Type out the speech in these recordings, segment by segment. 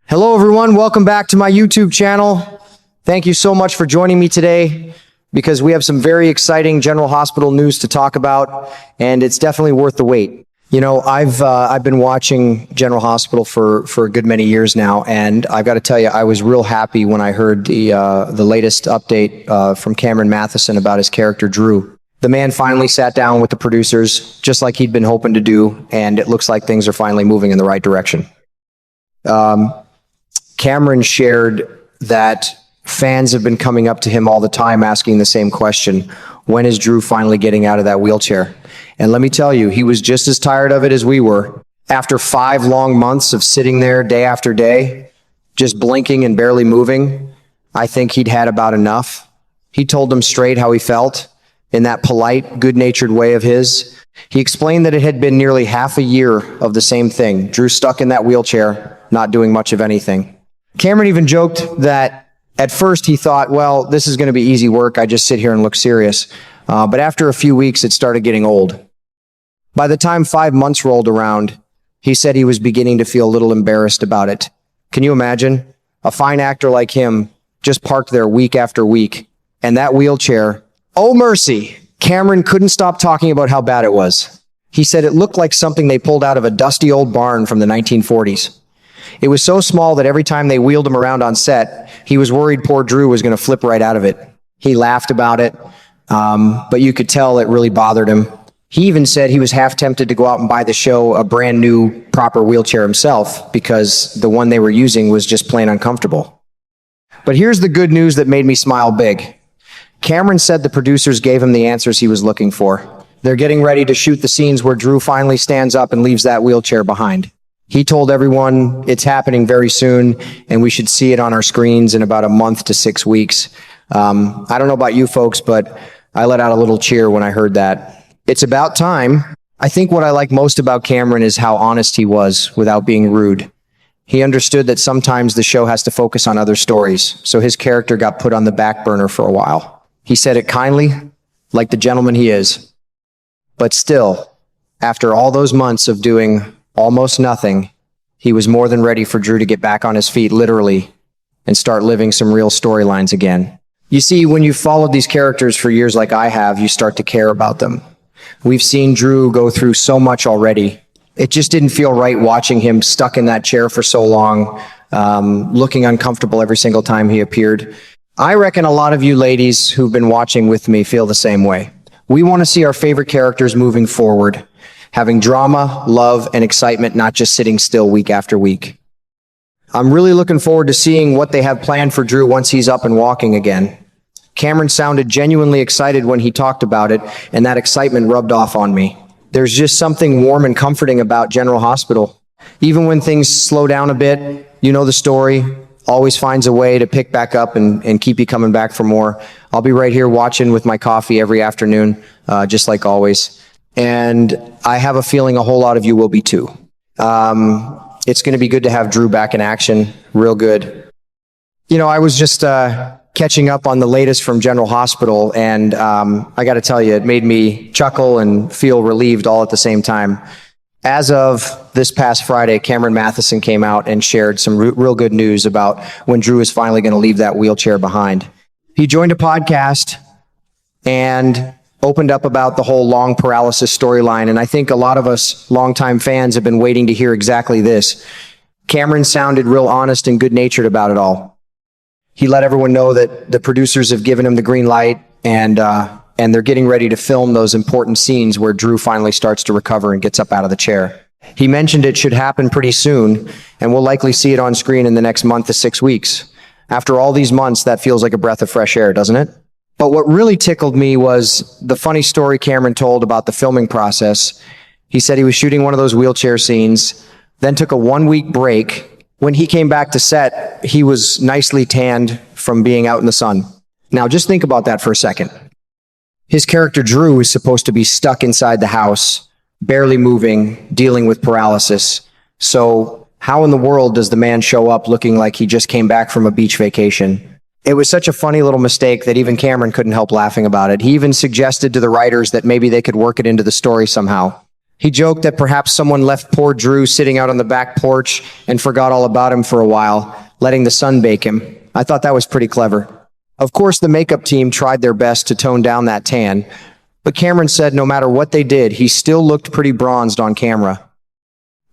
Hello everyone, welcome back to my YouTube channel. Thank you so much for joining me today because we have some very exciting General Hospital news to talk about, and it's definitely worth the wait. You know, I've been watching General Hospital for a good many years now, and I've got to tell you, I was real happy when I heard the latest update from Cameron Matheson about his character Drew. The man finally sat down with the producers, just like he'd been hoping to do, and it looks like things are finally moving in the right direction. Cameron shared that fans have been coming up to him all the time asking the same question: when is Drew finally getting out of that wheelchair? And let me tell you, he was just as tired of it as we were. After 5 long months of sitting there day after day, just blinking and barely moving, I think he'd had about enough. He told them straight how he felt in that polite, good-natured way of his. He explained that it had been nearly half a year of the same thing. Drew stuck in that wheelchair, not doing much of anything. Cameron even joked that at first he thought, well, this is going to be easy work. I just sit here and look serious. But after a few weeks, it started getting old. By the time 5 months rolled around, he said he was beginning to feel a little embarrassed about it. Can you imagine? A fine actor like him just parked there week after week. And that wheelchair, oh mercy, Cameron couldn't stop talking about how bad it was. He said it looked like something they pulled out of a dusty old barn from the 1940s. It was so small that every time they wheeled him around on set, he was worried poor Drew was going to flip right out of it. He laughed about it, but you could tell it really bothered him. He even said he was half tempted to go out and buy the show a brand new, proper wheelchair himself because the one they were using was just plain uncomfortable. But here's the good news that made me smile big. Cameron said the producers gave him the answers he was looking for. They're getting ready to shoot the scenes where Drew finally stands up and leaves that wheelchair behind. He told everyone it's happening very soon, and we should see it on our screens in about a month to 6 weeks. I don't know about you folks, but I let out a little cheer when I heard that. It's about time. I think what I like most about Cameron is how honest he was without being rude. He understood that sometimes the show has to focus on other stories, so his character got put on the back burner for a while. He said it kindly, like the gentleman he is. But still, after all those months of doing almost nothing, he was more than ready for Drew to get back on his feet, literally, and start living some real storylines again. You see, when you've followed these characters for years like I have, you start to care about them. We've seen Drew go through so much already. It just didn't feel right watching him stuck in that chair for so long, looking uncomfortable every single time he appeared. I reckon a lot of you ladies who've been watching with me feel the same way. We want to see our favorite characters moving forward, having drama, love, and excitement, not just sitting still week after week. I'm really looking forward to seeing what they have planned for Drew once he's up and walking again. Cameron sounded genuinely excited when he talked about it, and that excitement rubbed off on me. There's just something warm and comforting about General Hospital. Even when things slow down a bit, you know the story, always finds a way to pick back up and keep you coming back for more. I'll be right here watching with my coffee every afternoon, just like always. And I have a feeling a whole lot of you will be too. It's going to be good to have Drew back in action, real good. You know, I was just catching up on the latest from General Hospital, and I got to tell you, it made me chuckle and feel relieved all at the same time. As of this past Friday, Cameron Matheson came out and shared some real good news about when Drew is finally going to leave that wheelchair behind. He joined a podcast and opened up about the whole long paralysis storyline, and I think a lot of us longtime fans have been waiting to hear exactly this. Cameron sounded real honest and good-natured about it all. He let everyone know that the producers have given him the green light, and they're getting ready to film those important scenes where Drew finally starts to recover and gets up out of the chair. He mentioned it should happen pretty soon, and we'll likely see it on screen in the next month to 6 weeks. After all these months, that feels like a breath of fresh air, doesn't it? But what really tickled me was the funny story Cameron told about the filming process. He said he was shooting one of those wheelchair scenes, then took a 1-week break. When he came back to set, he was nicely tanned from being out in the sun. Now, just think about that for a second. His character Drew is supposed to be stuck inside the house, barely moving, dealing with paralysis. So how in the world does the man show up looking like he just came back from a beach vacation? It was such a funny little mistake that even Cameron couldn't help laughing about it. He even suggested to the writers that maybe they could work it into the story somehow. He joked that perhaps someone left poor Drew sitting out on the back porch and forgot all about him for a while, letting the sun bake him. I thought that was pretty clever. Of course, the makeup team tried their best to tone down that tan, but Cameron said no matter what they did, he still looked pretty bronzed on camera.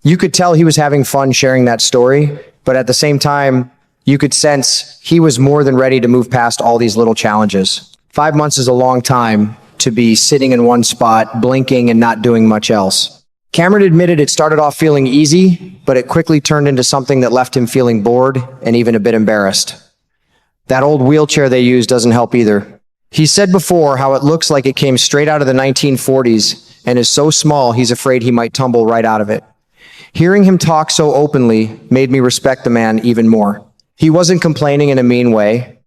You could tell he was having fun sharing that story, but at the same time, you could sense he was more than ready to move past all these little challenges. 5 months is a long time to be sitting in one spot, blinking and not doing much else. Cameron admitted it started off feeling easy, but it quickly turned into something that left him feeling bored and even a bit embarrassed. That old wheelchair they use doesn't help either. He said before how it looks like it came straight out of the 1940s and is so small he's afraid he might tumble right out of it. Hearing him talk so openly made me respect the man even more. He wasn't complaining in a mean way.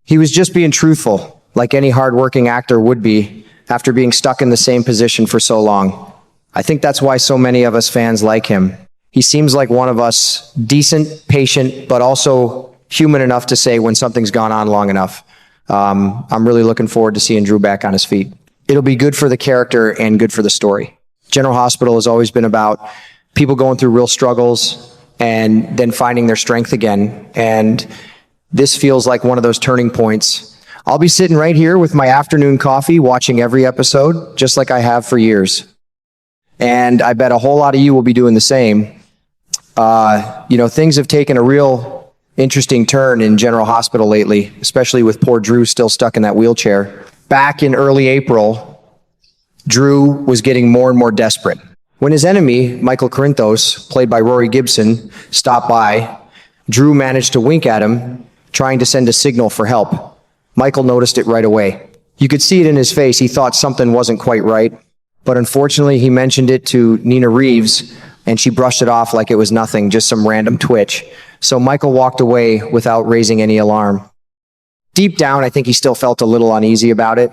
He was just being truthful, like any hardworking actor would be after being stuck in the same position for so long. I think that's why so many of us fans like him. He seems like one of us, decent, patient, but also human enough to say when something's gone on long enough. I'm really looking forward to seeing Drew back on his feet. It'll be good for the character and good for the story. General Hospital has always been about people going through real struggles and then finding their strength again. And this feels like one of those turning points. I'll be sitting right here with my afternoon coffee watching every episode, just like I have for years. And I bet a whole lot of you will be doing the same. Things have taken a real interesting turn in General Hospital lately, especially with poor Drew still stuck in that wheelchair. Back in early April, Drew was getting more and more desperate. When his enemy, Michael Corinthos, played by Rory Gibson, stopped by, Drew managed to wink at him, trying to send a signal for help. Michael noticed it right away. You could see it in his face. He thought something wasn't quite right, but unfortunately he mentioned it to Nina Reeves, and she brushed it off like it was nothing, just some random twitch. So Michael walked away without raising any alarm. Deep down, I think he still felt a little uneasy about it,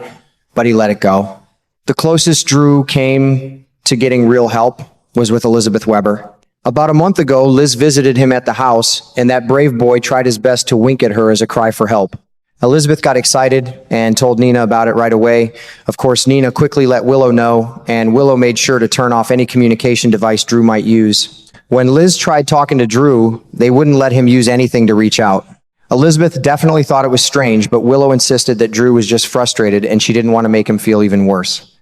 but he let it go. The closest Drew came to getting real help was with Elizabeth Weber. About a month ago, Liz visited him at the house, and that brave boy tried his best to wink at her as a cry for help. Elizabeth got excited and told Nina about it right away. Of course, Nina quickly let Willow know, and Willow made sure to turn off any communication device Drew might use. When Liz tried talking to Drew, they wouldn't let him use anything to reach out. Elizabeth definitely thought it was strange, but Willow insisted that Drew was just frustrated and she didn't want to make him feel even worse.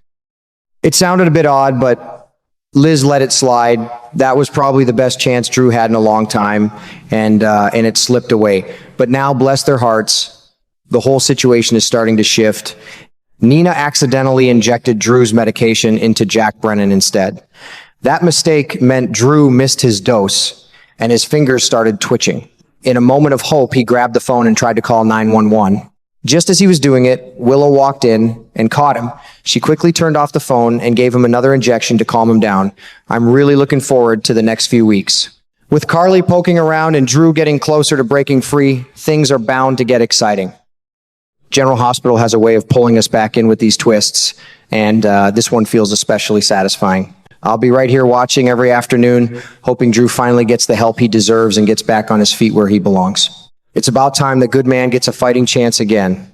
It sounded a bit odd, but Liz let it slide. That was probably the best chance Drew had in a long time, and it slipped away. But now, bless their hearts, the whole situation is starting to shift. Nina accidentally injected Drew's medication into Jack Brennan instead. That mistake meant Drew missed his dose, and his fingers started twitching. In a moment of hope, he grabbed the phone and tried to call 911. Just as he was doing it, Willow walked in and caught him. She quickly turned off the phone and gave him another injection to calm him down. I'm really looking forward to the next few weeks. With Carly poking around and Drew getting closer to breaking free, things are bound to get exciting. General Hospital has a way of pulling us back in with these twists, and this one feels especially satisfying. I'll be right here watching every afternoon, hoping Drew finally gets the help he deserves and gets back on his feet where he belongs. It's about time the good man gets a fighting chance again.